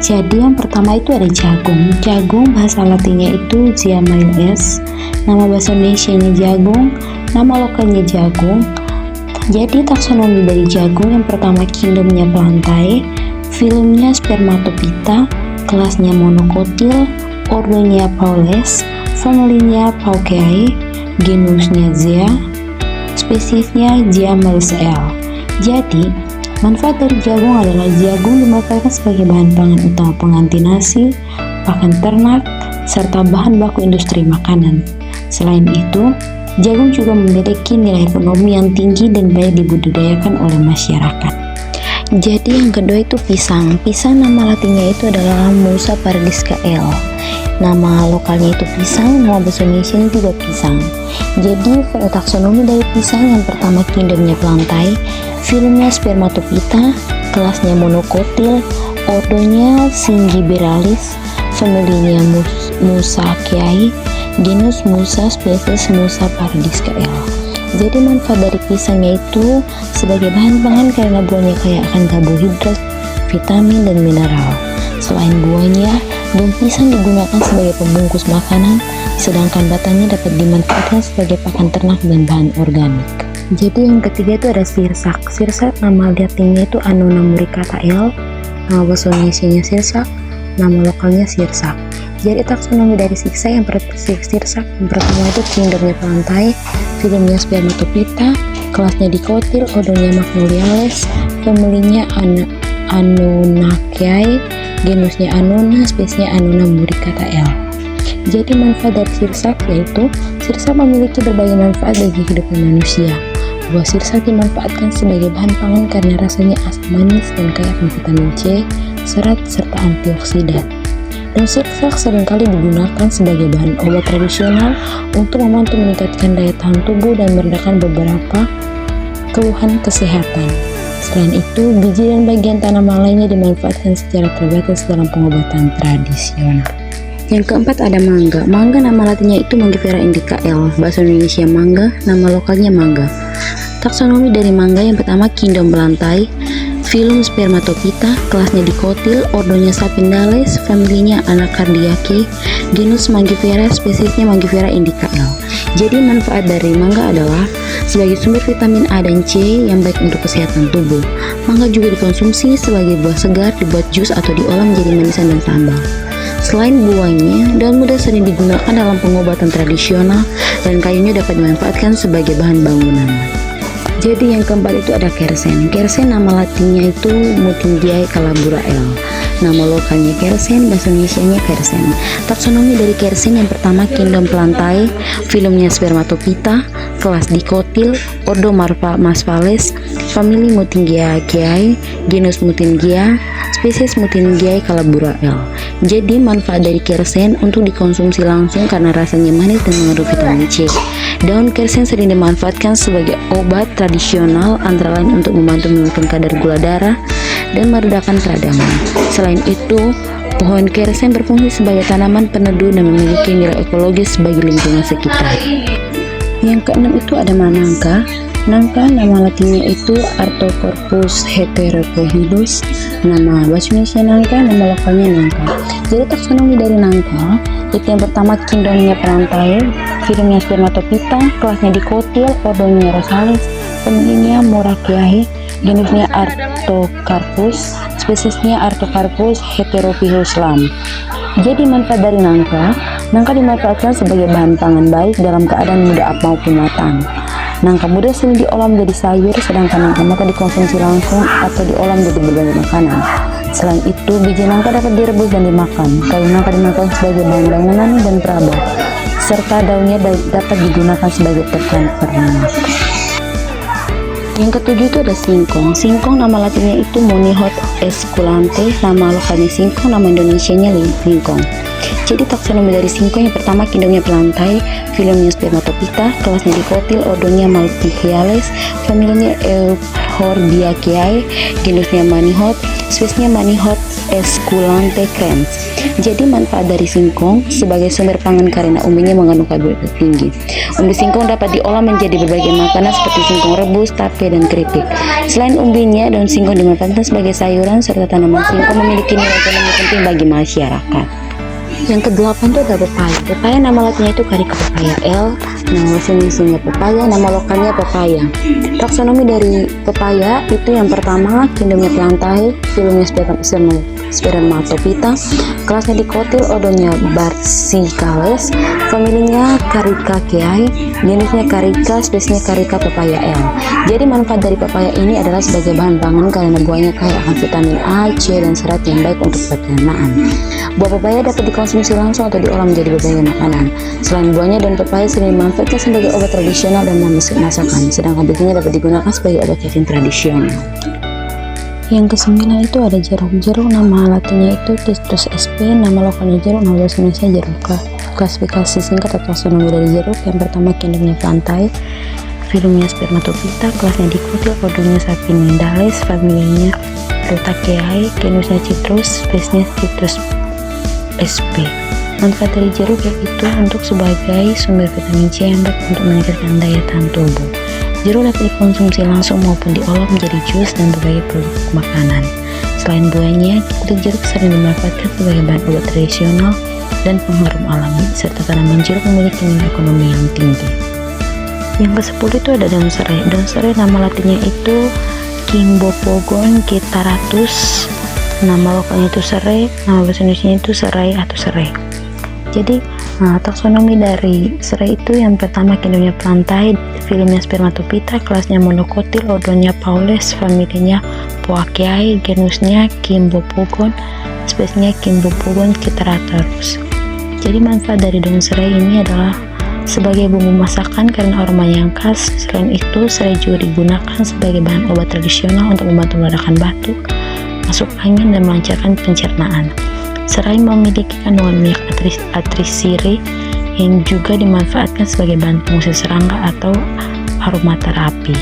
Jadi yang pertama itu ada jagung. Jagung bahasa latinnya itu Zea mays. Nama bahasa Indonesianya jagung, nama lokalnya jagung. Jadi taksonomi dari jagung yang pertama kingdomnya plantae, filumnya spermatophyta, kelasnya monokotil, ordonya Paules, familinya Paucae, genusnya Zea, spesiesnya Zea mays. Jadi manfaat dari jagung adalah jagung dimanfaatkan sebagai bahan pangan utama pengganti nasi, pakan ternak, serta bahan baku industri makanan. Selain itu, jagung juga memiliki nilai ekonomi yang tinggi dan banyak dibudidayakan oleh masyarakat. Jadi yang kedua itu pisang. Pisang nama latinnya itu adalah Musa paradisca L. Nama lokalnya itu pisang, nama bahasa Indonesia juga pisang. Jadi taksonomi dari pisang yang pertama kingdomnya plantae, filumnya spermatophyta, kelasnya monokotil, ordonya Zingiberalis, familinya Musaceae, genus Musa, spesies Musa paradisca L. Jadi manfaat dari pisangnya itu sebagai bahan pangan karena buahnya kaya akan karbohidrat, vitamin, dan mineral. Selain buahnya, daun pisang digunakan sebagai pembungkus makanan, sedangkan batangnya dapat dimanfaatkan sebagai pakan ternak dan bahan organik. Jadi yang ketiga itu ada sirsak. Sirsak nama latinnya itu Annona muricata L, nama bahasa Indonesianya sirsak, nama lokalnya sirsak. Jadi taksonomi dari sirsak yang pertama itu kingdomnya plantae, filumnya spermatophyta, kelasnya dicotyl, ordonya Magnoliales, familinya Annonaceae, genusnya Annona, spesiesnya Annona muricata L. Jadi manfaat dari sirsak yaitu sirsak memiliki berbagai manfaat bagi kehidupan manusia. Buah sirsak dimanfaatkan sebagai bahan pangan karena rasanya asam manis dan kaya akan vitamin C, serat, serta antioksidan. Dan sirsak seringkali digunakan sebagai bahan obat tradisional untuk membantu meningkatkan daya tahan tubuh dan meredakan beberapa keluhan kesehatan. Selain itu, biji dan bagian tanaman lainnya dimanfaatkan secara terbatas dalam pengobatan tradisional. Yang keempat ada mangga. Mangga nama latinnya itu Mangifera indica L, bahasa Indonesia mangga, nama lokalnya mangga. Taksonomi dari mangga yang pertama kingdom plantae, filum spermatophyta, kelasnya dicotyl, ordonya Sapindales, familinya Anacardiaceae, genus Mangifera, spesiesnya Mangifera indica L. Jadi manfaat dari mangga adalah sebagai sumber vitamin A dan C yang baik untuk kesehatan tubuh. Mangga juga dikonsumsi sebagai buah segar, dibuat jus atau diolah menjadi manisan dan sambal. Selain buahnya, daun muda sering digunakan dalam pengobatan tradisional dan kayunya dapat dimanfaatkan sebagai bahan bangunan. Jadi yang keempat itu ada kersen. Kersen nama latinnya itu Mutingiae calabura L. Nama lokalnya kersen, bahasa Indonesianya kersen. Taksonomi dari kersen yang pertama kingdom plantae, filumnya spermatophyta, kelas dicotyl, ordo Maspales, famili Mutingiaceae, genus Mutingia, spesies Mutingiae calabura L. Jadi manfaat dari kersen untuk dikonsumsi langsung karena rasanya manis dan mengandung vitamin C. Daun kersen sering dimanfaatkan sebagai obat tradisional antara lain untuk membantu menurunkan kadar gula darah dan meredakan peradangan. Selain itu, pohon kersen berfungsi sebagai tanaman peneduh dan memiliki nilai ekologis bagi lingkungan sekitar. Yang keenam itu ada nangka. Nangka nama latinnya itu Artocarpus heterocohymus, nama bahasa Indonesia nangka, nama lokalnya nangka. Jadi taksonomi dari nangka itu yang pertama kingdomnya plantae, filumnya spermatophyta, kelasnya dicotyl, ordonya Rosales, familinya Moraceae, genusnya Artocarpus, spesiesnya Artocarpus heterophyllus lam. Jadi manfaat dari nangka dimanfaatkan sebagai bahan pangan baik dalam keadaan muda maupun matang. Nangka muda sering diolah menjadi sayur, sedangkan nangka matang dikonsumsi langsung atau diolah menjadi berbagai makanan. Selain itu, biji nangka dapat direbus dan dimakan. Kayu nangka dimakan sebagai bahan bangunan dan perabot, serta daunnya dapat digunakan sebagai pakan ternak. Yang ketujuh itu ada singkong. Singkong nama latinnya itu Monihot esculante, nama lokalnya singkong, nama Indonesianya lingkong. Jadi taksonomi dari singkong yang pertama kingdomnya pelantai, filumnya Spermatophyta, kelasnya Dicotyl, ordonya Malpighiales, familinya Euphorbiaceae, genusnya Manihot, spesiesnya Manihot esculente crens. Jadi manfaat dari singkong sebagai sumber pangan karena umbinya mengandung karbohidrat tinggi. Umbi singkong dapat diolah menjadi berbagai makanan seperti singkong rebus, tape, dan keripik. Selain umbinya, daun singkong dimanfaatkan sebagai sayuran serta tanaman singkong memiliki nilai ekonomi penting bagi masyarakat. Yang kedelapan itu ada pepaya. Pepaya nama latinnya itu Carica pepaya L, nama bahasa Indonesianya pepaya, nama lokalnya pepaya. Taksonomi dari pepaya itu yang pertama kingdomnya pelantai, filumnya Spermatophyta, kelasnya Dicotyl, ordonya Brassicales, familinya Caricaceae, genusnya Carica, spesiesnya Carica pepaya L. Jadi manfaat dari pepaya ini adalah sebagai bahan pangan karena buahnya kaya akan vitamin A, C, dan serat yang baik untuk pencernaan. Buah pepaya dapat dikonsumsi langsung atau diolah menjadi berbagai makanan. Selain buahnya, daun pepaya sering dimanfaatkan sebagai obat tradisional dan masakan, sedangkan bijinya dapat digunakan sebagai obat cacing tradisional. Yang kesembilan itu ada jeruk. Jeruk nama latinnya itu Citrus sp, nama lokalnya jeruk, nama bahasa Indonesia jeruk. Klasifikasi singkat atau taksonomi dari jeruk yang pertama kingdomnya pelantai, filumnya Spermatophyta, kelasnya Dicotyl, ordonya Sapinidales, familinya Rutaceae, genusnya Citrus, spesiesnya Citrus sp. Manfaat dari jeruk yaitu untuk sebagai sumber vitamin C yang baik untuk meningkatkan daya tahan tubuh. Jeruk dapat dikonsumsi langsung maupun diolah menjadi jus dan berbagai produk makanan. Selain buahnya, kulit jeruk sering dimanfaatkan sebagai bahan obat tradisional dan pengharum alami, serta tanaman jeruk memiliki nilai ekonomi yang tinggi. Yang ke-10 itu ada daun serai. Daun serai nama latinnya itu Cymbopogon cytaratus, nama lokalnya itu serai, nama bahasa Indonesia itu serai atau serai. Jadi taksonomi dari serai itu yang pertama kingdomnya pelantai, filumnya Spermatophyta, kelasnya Monocotyl, ordonya Paules, familinya Poaceae, genusnya Cymbopogon, spesiesnya Cymbopogon cytaratus. Jadi manfaat dari daun serai ini adalah sebagai bumbu masakan karena aromanya yang khas. Selain itu, serai juga digunakan sebagai bahan obat tradisional untuk membantu meredakan batuk, masuk angin, dan melancarkan pencernaan. Serai memiliki kandungan minyak atrisire yang juga dimanfaatkan sebagai bahan pengusir serangga atau aromaterapi.